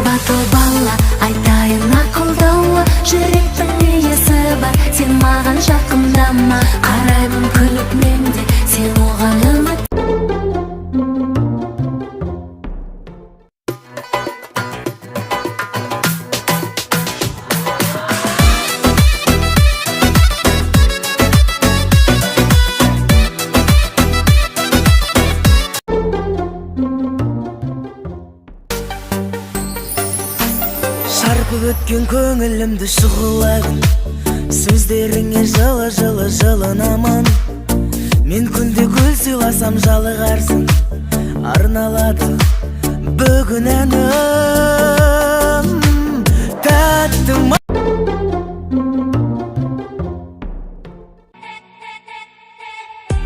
батыл бала, айтайын ақылдауы, жүректің иесі бар, сен маған жақындама. Қараймын күліп мен де, сен оған үміт. Шарпып өткен көңілімді шұғылайын, сөздеріңе жылы жылынамын. Мен күнде гүл сыйласам жалығарсың, арналады бүгін әнім. Тәттім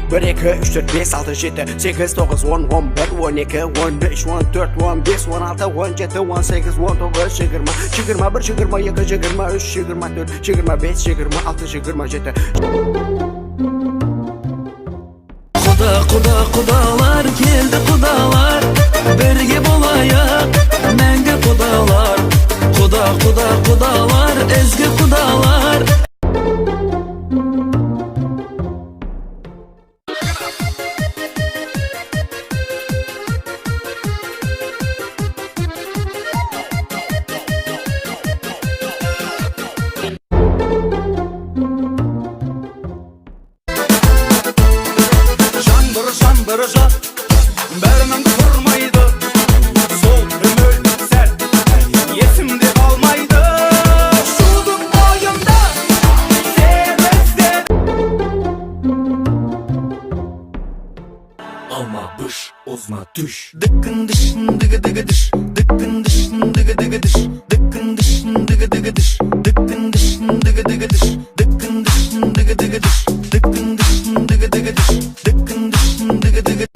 Bir, iki, üç, dört, beş, altı, yedi, sekiz, dokuz, on, on bir, on iki, on beş, on dört, on beş, on altı, on yedi, on sekiz, on dokuz, yigirma, yigirma bir, yigirma iki, yigirma üç, yigirma dört, yigirma beş, yigirma altı, yigirma yedi. Құдаlar келді, құдаlar бірге болайық, мәңгі құдаlar. Құдаlar, ezgi құдаlar. Жаңбыр жат, бәрінің тұрмайды, сол үміт сәт есімде қалмайды. Шудың бойымда сен іздеп. Алма бұш, озма түш, дікін дішін дігі дігі діш, дікін дішін дігі дігі діш, дікін дішін дігі дігі діш, дікін дішін дігі дігі діш, дікін дішін дігі дігі діш, дікін дішін дігі дігі діш, дікін дішін дігі дігі